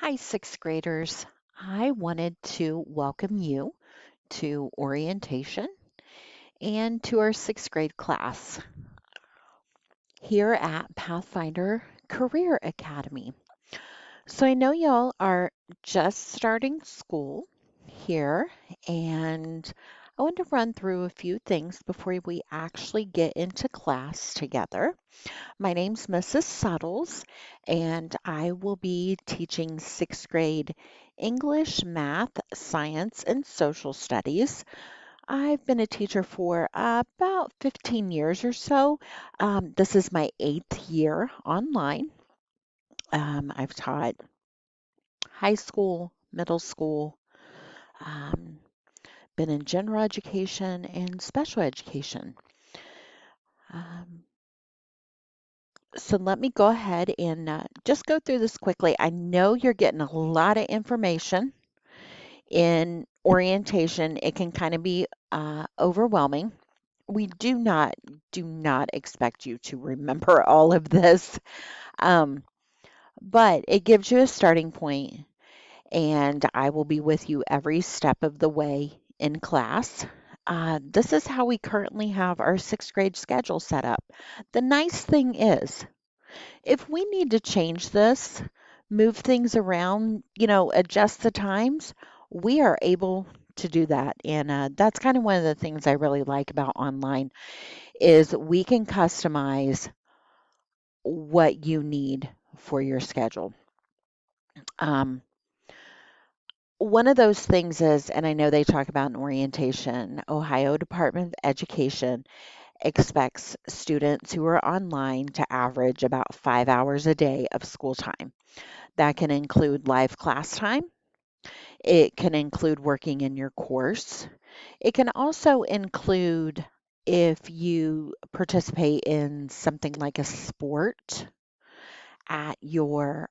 Hi, sixth graders. I wanted to welcome you to orientation and to our sixth grade class here at Pathfinder Career Academy. So I know y'all are just starting school here, and I want to run through a few things before we actually get into class together. My name's Mrs. Suttles, and I will be teaching sixth grade English, math, science, and social studies. I've been a teacher for about 15 years or so. This is my eighth year online. I've taught high school, middle school, um, been in general education and special education. Um, So let me go ahead and just go through this quickly. I know you're getting a lot of information in orientation. It can kind of be overwhelming. We do not expect you to remember all of this, um, but it gives you a starting point, and I will be with you every step of the way in class. This is how we currently have our sixth grade schedule set up. The nice thing is, if we need to change this, move things around, adjust the times, we are able to do that. And that's kind of one of the things I really like about online is we can customize what you need for your schedule. Um, One of those things is, and I know they talk about in orientation, Ohio Department of Education expects students who are online to average about 5 hours a day of school time. That can include live class time. It can include working in your course. It can also include if you participate in something like a sport at your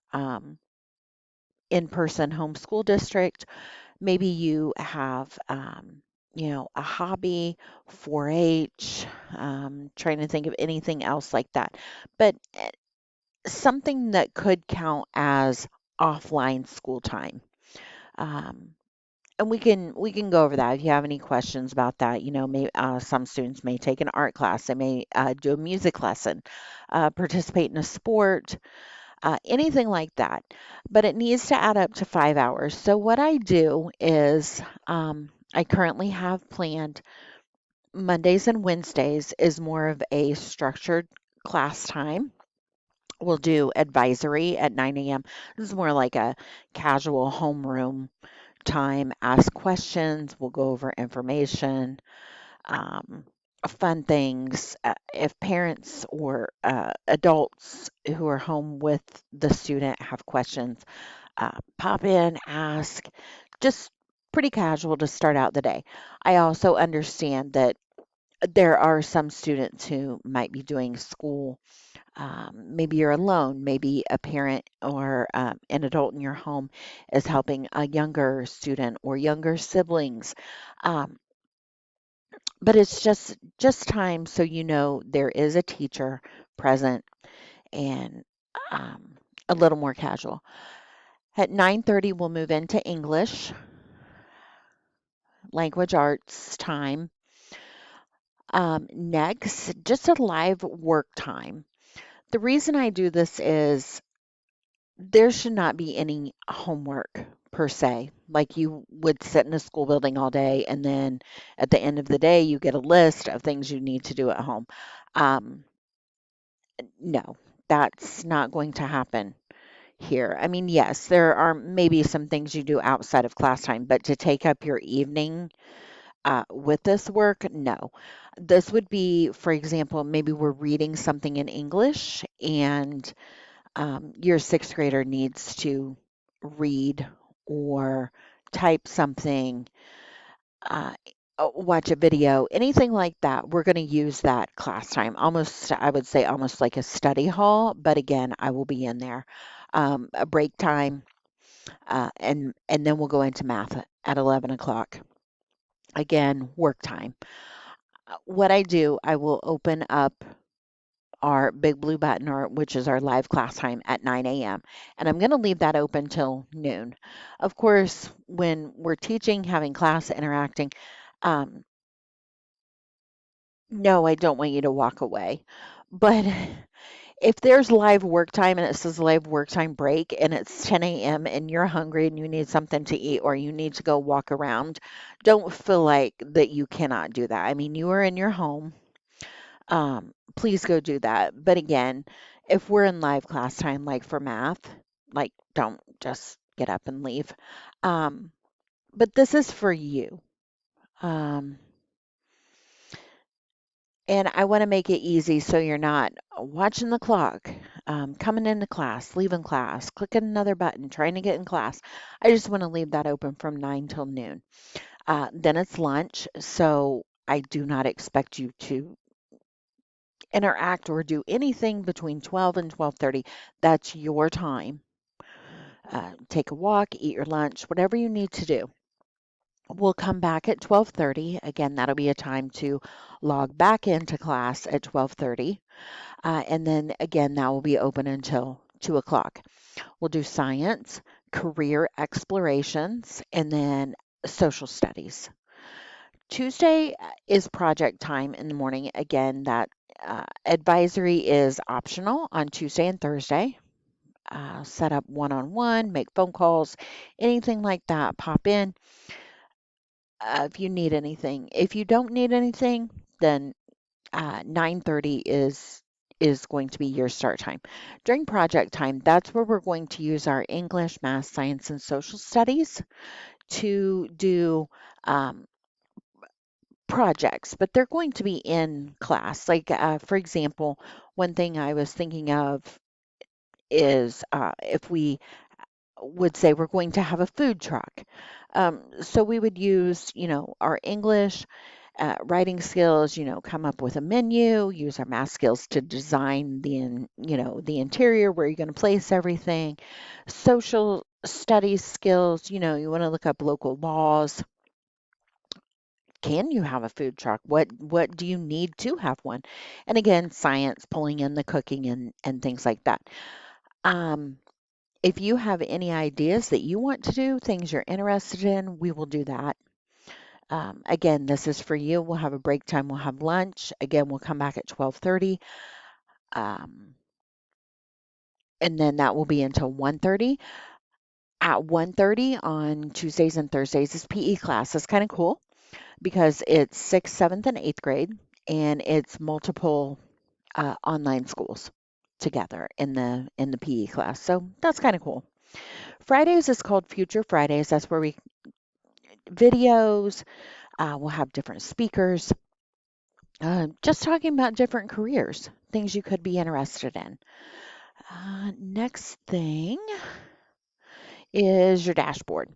in person homeschool district. Maybe you have, a hobby, 4 H, trying to think of anything else like that. But something that could count as offline school time. Um, and we can go over that if you have any questions about that. Some students may take an art class, they may do a music lesson, participate in a sport, anything like that. But it needs to add up to 5 hours. So what I do is I currently have planned Mondays and Wednesdays is more of a structured class time. We'll do advisory at 9 a.m. This is more like a casual homeroom time, ask questions, we'll go over information, um, fun things. If parents or adults who are home with the student have questions, pop in, ask, just pretty casual to start out the day. I also understand that there are some students who might be doing school. Maybe you're alone, maybe a parent or an adult in your home is helping a younger student or younger siblings. Um, but it's just time so you know there is a teacher present and um, a little more casual. At 9:30, we'll move into English, language arts time. Next, just a live work time. The reason I do this is there should not be any homework per se. Like you would sit in a school building all day, and then at the end of the day, you get a list of things you need to do at home. Um, no, that's not going to happen here. I mean, yes, there are maybe some things you do outside of class time, but to take up your evening with this work, no. This would be, for example, maybe we're reading something in English and your sixth grader needs to read or type something, uh, watch a video, anything like that. We're going to use that class time. Almost, I would say, almost like a study hall, but again, I will be in there. A break time, and then we'll go into math at 11 o'clock. Again, work time. What I do, I will open up our big blue button, or which is our live class time at 9 a.m. And I'm going to leave that open till noon. Of course, when we're teaching, having class, interacting, um, no, I don't want you to walk away. But if there's live work time and it says live work time break and it's 10 a.m. and you're hungry and you need something to eat or you need to go walk around, don't feel like that you cannot do that. I mean, you are in your home. Please go do that. But again, if we're in live class time, like for math, like don't just get up and leave. Um, but this is for you. Um, and I want to make it easy so you're not watching the clock, coming into class, leaving class, clicking another button, trying to get in class. I just want to leave that open from 9 till noon. Then it's lunch, so I do not expect you to interact or do anything between 12 and 12:30. That's your time. Take a walk, eat your lunch, whatever you need to do. We'll come back at 12:30. Again, that'll be a time to log back into class at 12:30. And then again, that will be open until 2 o'clock. We'll do science, career explorations, and then social studies. Tuesday is project time in the morning. Again, that advisory is optional on Tuesday and Thursday. Set up one-on-one, make phone calls, anything like that. Pop in if you need anything. If you don't need anything, then 9:30 is going to be your start time. During project time, that's where we're going to use our English, math, science, and social studies to do um, projects, but they're going to be in class. Like, for example, one thing I was thinking of is if we would say we're going to have a food truck. So we would use, our English writing skills, come up with a menu, use our math skills to design the interior, where you're going to place everything. Social studies skills, you want to look up local laws. Can you have a food truck? What do you need to have one? And again, science, pulling in the cooking and things like that. Um, if you have any ideas that you want to do, things you're interested in, we will do that. Again, this is for you. We'll have a break time. We'll have lunch. Again, we'll come back at 12:30. Um, and then that will be until 1:30. At 1:30 on Tuesdays and Thursdays is PE class. It's kind of cool because it's 6th, 7th, and 8th grade, and it's multiple online schools together in the PE class. So that's kind of cool. Fridays is called Future Fridays. That's where we videos. We'll have different speakers, just talking about different careers, things you could be interested in. Next thing is your dashboard.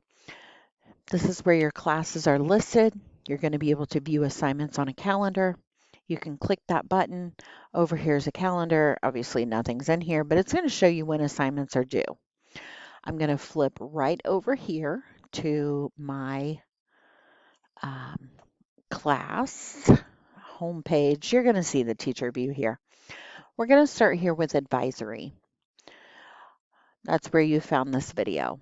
This is where your classes are listed. You're going to be able to view assignments on a calendar. You can click that button. Over here is a calendar. Obviously, nothing's in here, but it's going to show you when assignments are due. I'm going to flip right over here to my um, class homepage. You're going to see the teacher view here. We're going to start here with advisory. That's where you found this video.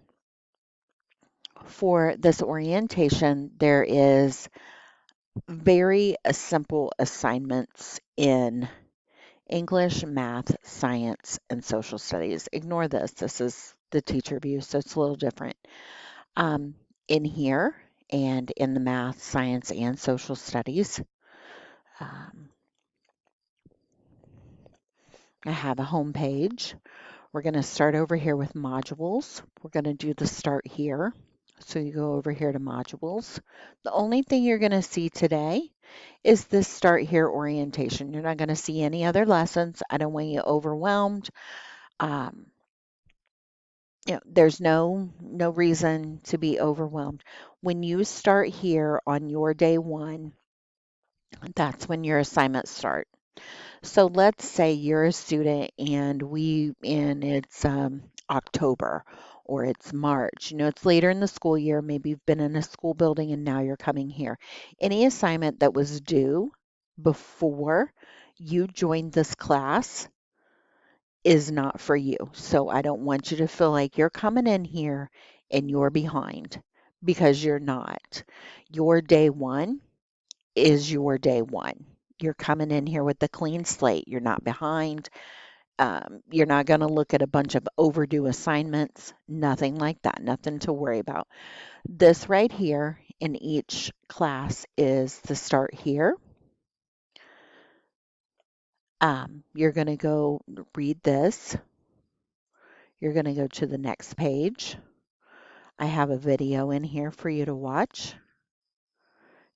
For this orientation, there is very simple assignments in English, math, science, and social studies. Ignore this. This is the teacher view, so it's a little different. Um, in here and in the math, science, and social studies, um, I have a home page. We're going to start over here with modules. We're going to do the start here. So you go over here to modules. The only thing you're going to see today is this start here orientation. You're not going to see any other lessons. I don't want you overwhelmed. Um, there's no reason to be overwhelmed. When you start here on your day one, that's when your assignments start. So let's say you're a student and it's October or it's March. It's later in the school year. Maybe you've been in a school building and now you're coming here. Any assignment that was due before you joined this class is not for you. So I don't want you to feel like you're coming in here and you're behind, because you're not. Your day one is your day one. You're coming in here with a clean slate. You're not behind. You're not going to look at a bunch of overdue assignments, nothing like that, nothing to worry about. This right here in each class is the start here. You're going to go read this. You're going to go to the next page. I have a video in here for you to watch,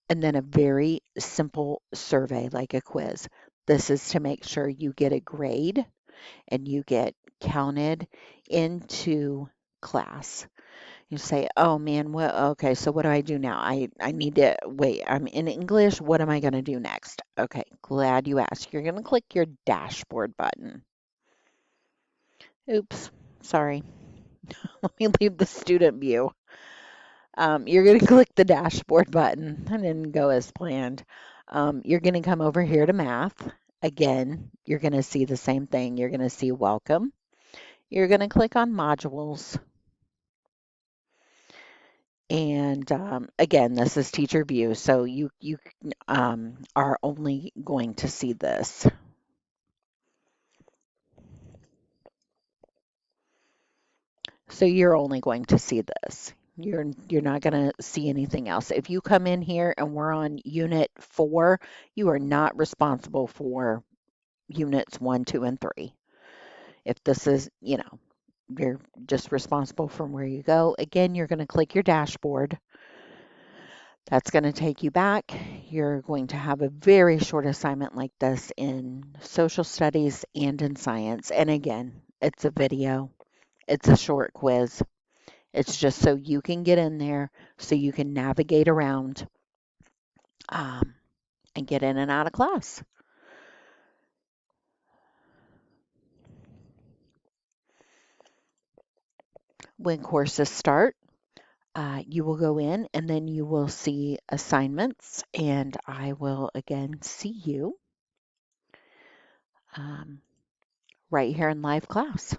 and then a very simple survey like a quiz. This is to make sure you get a grade and you get counted into class. You say, oh man, well, okay, so what do I do now? I need to wait. I'm in English. What am I going to do next? Okay, glad you asked. You're going to click your dashboard button. Oops, sorry. Let me leave the student view. You're going to click the dashboard button. I didn't go as planned. You're going to come over here to math. Again, you're going to see the same thing. You're going to see welcome. You're going to click on modules. And again, this is teacher view, so you are only going to see this. So you're only going to see this. You're not going to see anything else. If you come in here and we're on unit 4, you are not responsible for units 1, 2, and 3. If this is, you're just responsible from where you go. Again, you're going to click your dashboard. That's going to take you back. You're going to have a very short assignment like this in social studies and in science. And again, it's a video. It's a short quiz. It's just so you can get in there, so you can navigate around and get in and out of class. When courses start, you will go in and then you will see assignments, and I will again see you right here in live class.